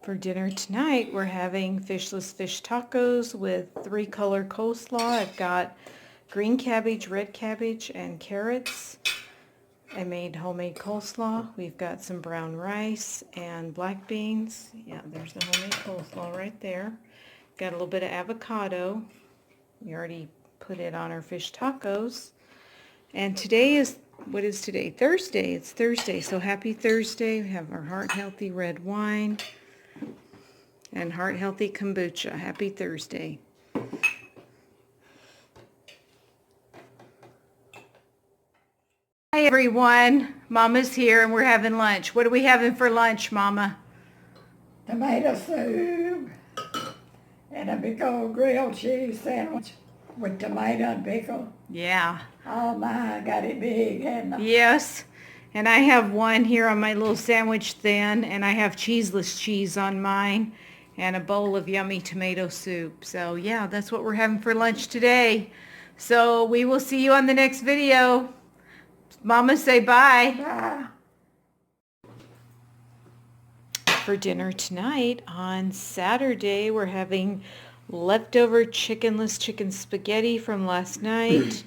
For dinner tonight, we're having fishless fish tacos with 3-color coleslaw. I've got green cabbage, red cabbage, and carrots. I made homemade coleslaw. We've got some brown rice and black beans. Yeah, there's the homemade coleslaw right there. Got a little bit of avocado. We already put it on our fish tacos. And today is, what is today? Thursday. It's Thursday, so happy Thursday. We have our Heart Healthy red wine and Heart Healthy kombucha. Happy Thursday. Hi everyone. Mama's here and we're having lunch. What are we having for lunch, Mama? Tomato soup and a big old grilled cheese sandwich with tomato and pickle. Yeah. Oh my, I got it big, hadn't I? Yes. And I have one here on my little sandwich thin, and I have cheeseless cheese on mine, and a bowl of yummy tomato soup. So yeah, that's what we're having for lunch today. So we will see you on the next video. Mama, say bye. Bye. For dinner tonight, on Saturday, we're having leftover chickenless chicken spaghetti from last night,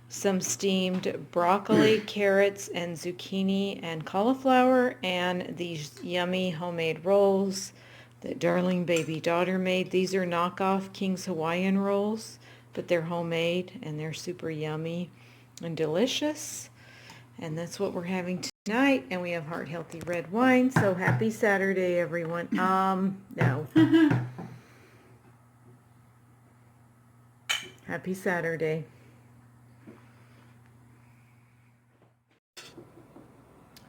some steamed broccoli, carrots, and zucchini and cauliflower, and these yummy homemade rolls that darling baby daughter made. These are knockoff King's Hawaiian rolls, but they're homemade and they're super yummy and delicious. And that's what we're having tonight. And we have Heart Healthy red wine. So happy Saturday, everyone. No. Happy Saturday.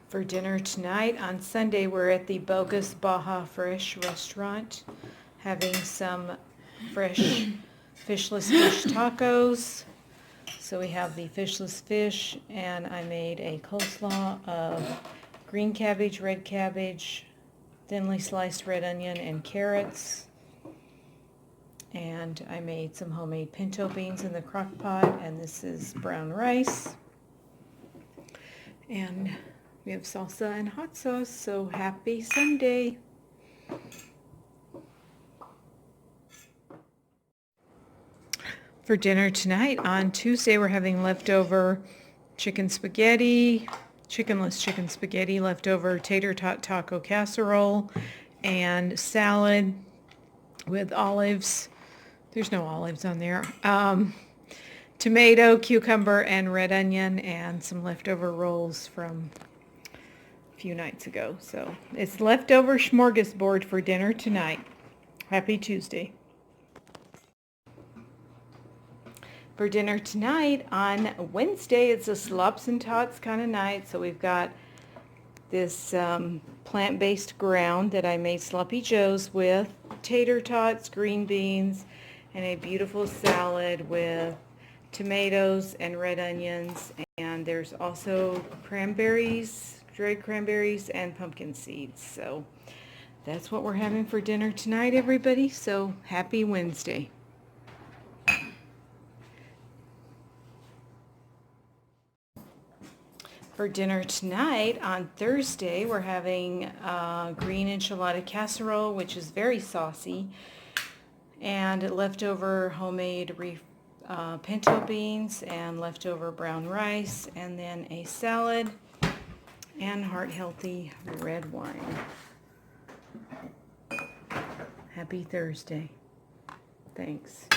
For dinner tonight, on Sunday, we're at the Bogus Baja Fresh restaurant having some fresh fishless fish tacos. So we have the fishless fish, and I made a coleslaw of green cabbage, red cabbage, thinly sliced red onion, and carrots. And I made some homemade pinto beans in the crock pot, and this is brown rice. And we have salsa and hot sauce, so happy Sunday. For dinner tonight, on Tuesday, we're having leftover chicken spaghetti, chickenless chicken spaghetti, leftover tater tot taco casserole, and salad with olives. There's no olives on there. Tomato, cucumber, and red onion, and some leftover rolls from a few nights ago. So it's leftover smorgasbord for dinner tonight. Happy Tuesday. For dinner tonight, on Wednesday, it's a slops and tots kind of night. So we've got this plant-based ground that I made sloppy joes with, tater tots, green beans, and a beautiful salad with tomatoes and red onions. And there's also cranberries, dried cranberries, and pumpkin seeds. So that's what we're having for dinner tonight, everybody. So happy Wednesday. For dinner tonight, on Thursday, we're having green enchilada casserole, which is very saucy, and leftover homemade pinto beans and leftover brown rice, and then a salad and Heart Healthy red wine. Happy Thursday. Thanks.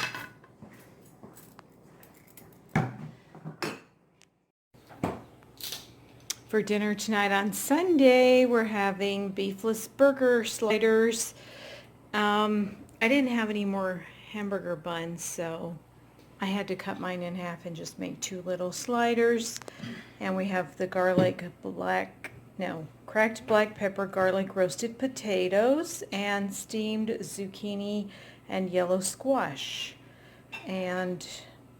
For dinner tonight on Sunday, we're having beefless burger sliders. I didn't have any more hamburger buns, so I had to cut mine in half and just make 2 little sliders. And we have the cracked black pepper garlic roasted potatoes and steamed zucchini and yellow squash. And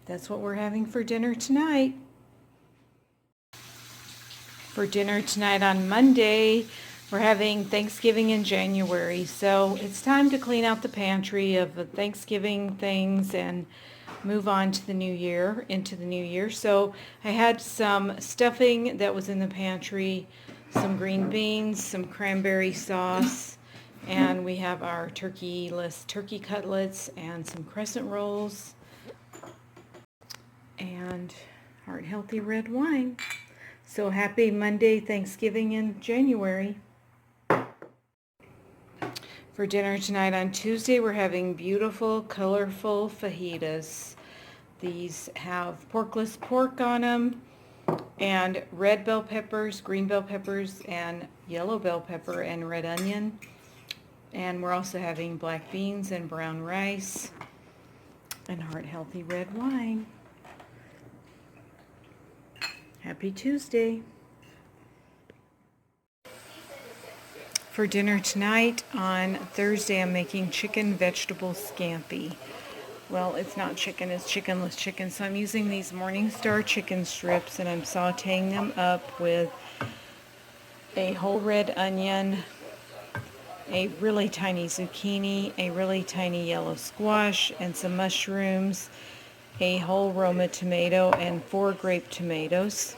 that's what we're having for dinner tonight. For dinner tonight on Monday, we're having Thanksgiving in January. So it's time to clean out the pantry of the Thanksgiving things and move on to the new year, into the new year. So I had some stuffing that was in the pantry, some green beans, some cranberry sauce, And we have our turkey-less turkey cutlets and some crescent rolls and heart healthy red wine. So happy Monday, Thanksgiving in January. For dinner tonight on Tuesday, we're having beautiful, colorful fajitas. These have porkless pork on them, and red bell peppers, green bell peppers, and yellow bell pepper and red onion. And we're also having black beans and brown rice and heart healthy red wine. Happy Tuesday. For dinner tonight on Thursday, I'm making chicken vegetable scampi. Well, it's not chicken, it's chickenless chicken. So I'm using these Morningstar chicken strips and I'm sauteing them up with a whole red onion, a really tiny zucchini, a really tiny yellow squash, and some mushrooms, a whole Roma tomato, and 4 grape tomatoes.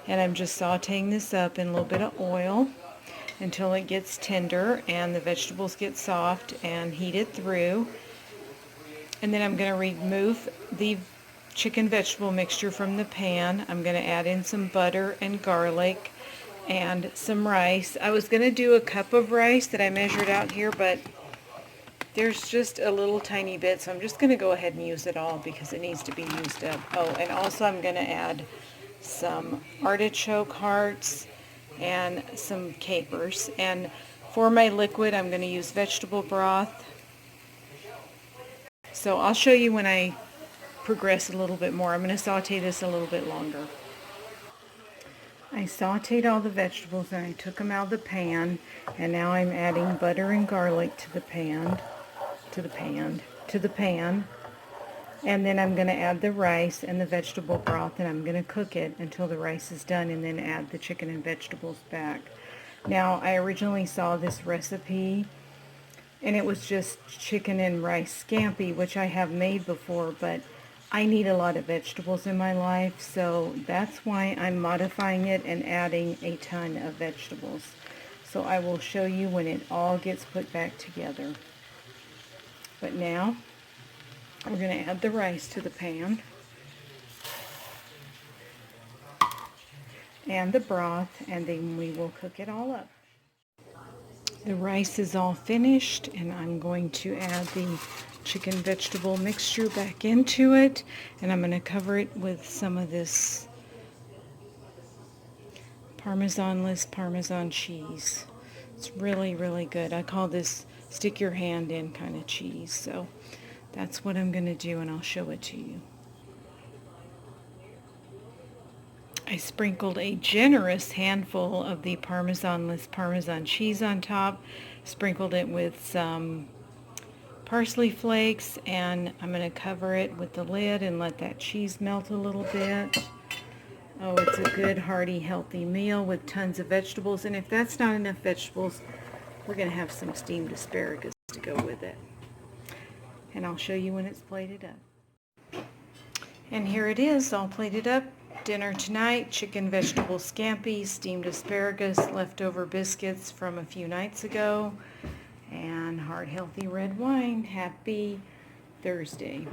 And I'm just sauteing this up in a little bit of oil until it gets tender and the vegetables get soft, and heat it through. And then I'm going to remove the chicken vegetable mixture from the pan. I'm going to add in some butter and garlic and some rice. I was going to do a cup of rice that I measured out here, but there's just a little tiny bit, so I'm just going to go ahead and use it all because it needs to be used up. Oh, and also I'm going to add some artichoke hearts and some capers. And for my liquid, I'm going to use vegetable broth. So I'll show you when I progress a little bit more. I'm going to saute this a little bit longer. I sauteed all the vegetables and I took them out of the pan, and now I'm adding butter and garlic to the pan. And then I'm going to add the rice and the vegetable broth, and I'm going to cook it until the rice is done, and then add the chicken and vegetables back. Now, I originally saw this recipe, and it was just chicken and rice scampi, which I have made before, but I need a lot of vegetables in my life, so that's why I'm modifying it and adding a ton of vegetables. So I will show you when it all gets put back together. But now, we're going to add the rice to the pan and the broth, and then we will cook it all up. The rice is all finished, and I'm going to add the chicken vegetable mixture back into it, and I'm going to cover it with some of this Parmesan-less Parmesan cheese. It's really, really good. I call this stick your hand in kind of cheese. So that's what I'm going to do, and I'll show it to you. I sprinkled a generous handful of the Parmesan-less Parmesan cheese on top, sprinkled it with some parsley flakes, and I'm going to cover it with the lid and let that cheese melt a little bit. Oh, it's a good, hearty, healthy meal with tons of vegetables, and if that's not enough vegetables, we're going to have some steamed asparagus to go with it. And I'll show you when it's plated up. And here it is, all plated up. Dinner tonight, chicken vegetable scampi, steamed asparagus, leftover biscuits from a few nights ago, and heart healthy red wine. Happy Thursday.